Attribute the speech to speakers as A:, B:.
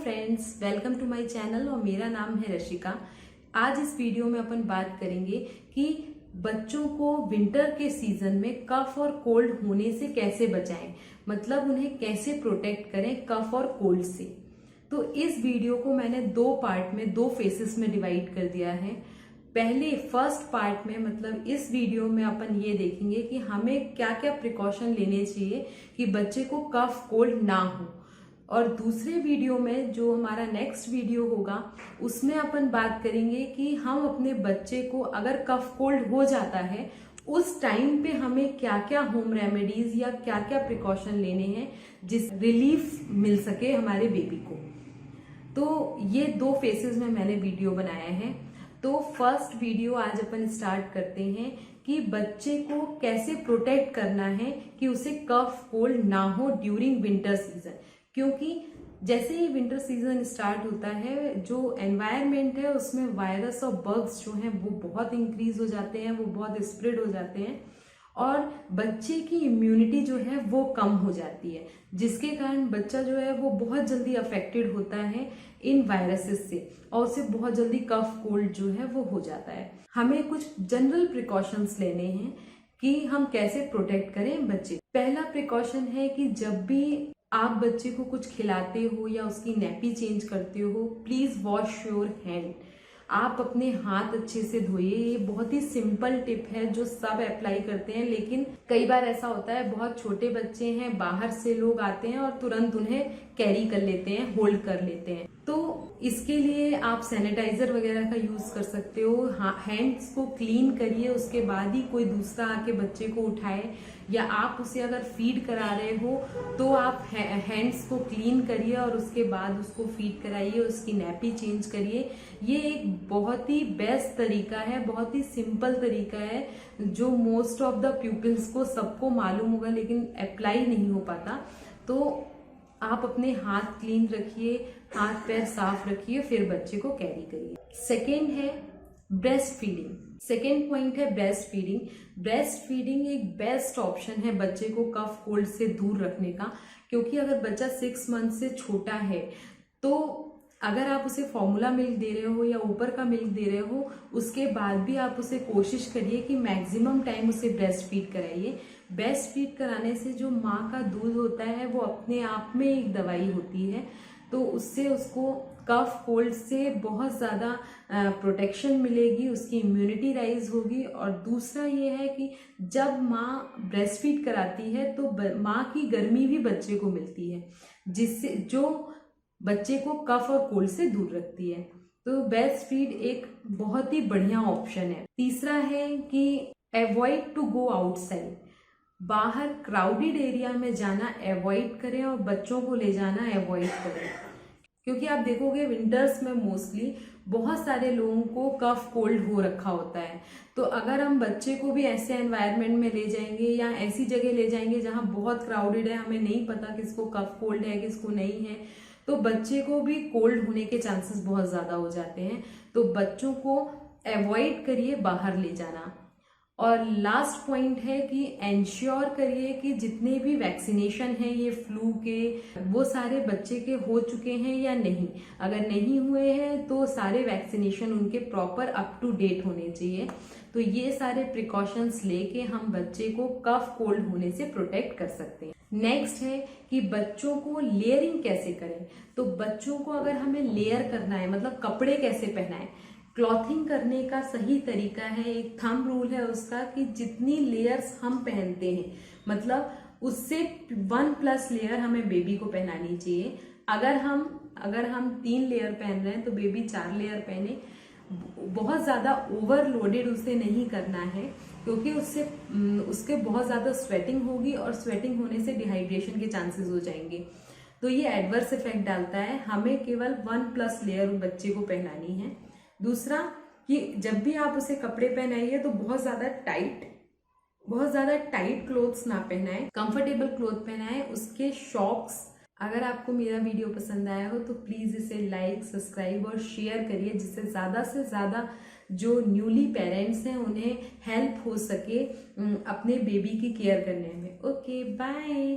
A: Friends, welcome to my channel और मेरा नाम है रशिका। आज इस वीडियो में अपन बात करेंगे कि बच्चों को विंटर के सीजन में कफ और कोल्ड होने से कैसे बचाएं, मतलब उन्हें कैसे प्रोटेक्ट करें कफ और कोल्ड से। तो इस वीडियो को मैंने दो पार्ट में, दो फेसेस में डिवाइड कर दिया है। पहले फर्स्ट पार्ट में, मतलब इस वीडियो में अपन ये देखेंगे कि हमें क्या क्या प्रिकॉशन लेने चाहिए कि बच्चे को कफ कोल्ड ना हो। और दूसरे वीडियो में, जो हमारा नेक्स्ट वीडियो होगा, उसमें अपन बात करेंगे कि हम अपने बच्चे को अगर कफ कोल्ड हो जाता है उस टाइम पे हमें क्या क्या होम रेमेडीज या क्या क्या प्रिकॉशन लेने हैं जिस रिलीफ मिल सके हमारे बेबी को। तो ये दो फेसेस में मैंने वीडियो बनाया है। तो फर्स्ट वीडियो आज अपन स्टार्ट करते हैं कि बच्चे को कैसे प्रोटेक्ट करना है कि उसे कफ कोल्ड ना हो ड्यूरिंग विंटर सीजन। क्योंकि जैसे ही विंटर सीजन स्टार्ट होता है, जो एनवायरनमेंट है उसमें वायरस और बग्स जो हैं वो बहुत इंक्रीज हो जाते हैं, वो बहुत स्प्रेड हो जाते हैं और बच्चे की इम्यूनिटी जो है वो कम हो जाती है, जिसके कारण बच्चा जो है वो बहुत जल्दी अफेक्टेड होता है इन वायरसेस से और उसे बहुत जल्दी कफ कोल्ड जो है वो हो जाता है। हमें कुछ जनरल प्रिकॉशंस लेने हैं कि हम कैसे प्रोटेक्ट करें बच्चे। पहला प्रिकॉशन है कि जब भी आप बच्चे को कुछ खिलाते हो या उसकी नैपी चेंज करते हो, प्लीज वॉश योर हैंड। आप अपने हाथ अच्छे से धोइए। ये बहुत ही सिंपल टिप है जो सब अप्लाई करते हैं, लेकिन कई बार ऐसा होता है बहुत छोटे बच्चे हैं, बाहर से लोग आते हैं और तुरंत उन्हें कैरी कर लेते हैं, होल्ड कर लेते हैं। तो इसके लिए आप सैनिटाइजर वगैरह का यूज कर सकते हो। हैंड्स को क्लीन करिए, उसके बाद ही कोई दूसरा आके बच्चे को उठाए, या आप उसे अगर फीड करा रहे हो तो आप हैंड्स को क्लीन करिए और उसके बाद उसको फीड कराइए, उसकी नैपी चेंज करिए। ये एक बहुत ही बेस्ट तरीका है, बहुत ही सिंपल तरीका है जो मोस्ट ऑफ द पीपल्स को सबको मालूम होगा लेकिन अप्लाई नहीं हो पाता। तो आप अपने हाथ क्लीन रखिए, हाथ पैर साफ रखिए, फिर बच्चे को कैरी करिए। सेकेंड है ब्रेस्ट फीडिंग। सेकेंड पॉइंट है ब्रेस्ट फीडिंग। ब्रेस्ट फीडिंग एक बेस्ट ऑप्शन है बच्चे को कफ कोल्ड से दूर रखने का, क्योंकि अगर बच्चा 6 मंथ से छोटा है तो अगर आप उसे फॉर्मूला मिल्क दे रहे हो या ऊपर का मिल्क दे रहे हो, उसके बाद भी आप उसे कोशिश करिए कि मैक्सिमम टाइम उसे ब्रेस्ट फीड कराइए। ब्रेस्ट फीड कराने से जो माँ का दूध होता है वो अपने आप में एक दवाई होती है, तो उससे उसको कफ कोल्ड से बहुत ज़्यादा प्रोटेक्शन मिलेगी, उसकी इम्यूनिटी राइज होगी। और दूसरा ये है कि जब माँ ब्रेस्ट फीड कराती है तो माँ की गर्मी भी बच्चे को मिलती है, जिससे जो बच्चे को कफ और कोल्ड से दूर रखती है। तो ब्रेस्ट फीड एक बहुत ही बढ़िया ऑप्शन है। तीसरा है कि अवॉइड टू गो आउटसाइड। बाहर क्राउडेड एरिया में जाना अवॉइड करें और बच्चों को ले जाना अवॉइड करें, क्योंकि आप देखोगे विंटर्स में मोस्टली बहुत सारे लोगों को कफ कोल्ड हो रखा होता है। तो अगर हम बच्चे को भी ऐसे एनवायरनमेंट में ले जाएंगे या ऐसी जगह ले जाएंगे जहां बहुत क्राउडेड है, हमें नहीं पता किसको कफ कोल्ड है किसको नहीं है, तो बच्चे को भी कोल्ड होने के चांसेस बहुत ज्यादा हो जाते हैं। तो बच्चों को अवॉइड करिए बाहर ले जाना। और लास्ट पॉइंट है कि एंश्योर करिए कि जितने भी वैक्सीनेशन हैं ये फ्लू के, वो सारे बच्चे के हो चुके हैं या नहीं। अगर नहीं हुए हैं तो सारे वैक्सीनेशन उनके प्रॉपर अप टू डेट होने चाहिए। तो ये सारे प्रिकॉशंस लेके हम बच्चे को कफ कोल्ड होने से प्रोटेक्ट कर सकते हैं। नेक्स्ट है कि बच्चों को लेयरिंग कैसे करें। तो बच्चों को अगर हमें लेयर करना है, मतलब कपड़े कैसे पहनाएं, क्लॉथिंग करने का सही तरीका है, एक थंब रूल है उसका कि जितनी लेयर्स हम पहनते हैं, मतलब उससे 1+ लेयर हमें बेबी को पहनानी चाहिए। अगर हम 3 लेयर पहन रहे हैं तो बेबी 4 लेयर पहने। बहुत ज्यादा ओवरलोडेड उसे नहीं करना है, क्योंकि उसके बहुत ज्यादा स्वेटिंग होगी और स्वेटिंग होने से डिहाइड्रेशन के चांसेस हो जाएंगे। तो ये एडवर्स इफेक्ट डालता है। हमें केवल 1+ लेयर बच्चे को पहनानी है। दूसरा कि जब भी आप उसे कपड़े पहनाइए तो बहुत ज्यादा टाइट क्लोथ्स ना पहनाएं, कंफर्टेबल क्लोथ पहनाएं। उसके शॉक्स, अगर आपको मेरा वीडियो पसंद आया हो तो प्लीज इसे लाइक, सब्सक्राइब और शेयर करिए, जिससे ज्यादा से ज्यादा जो न्यूली पेरेंट्स हैं उन्हें हेल्प हो सके अपने बेबी की केयर करने में। Okay, bye.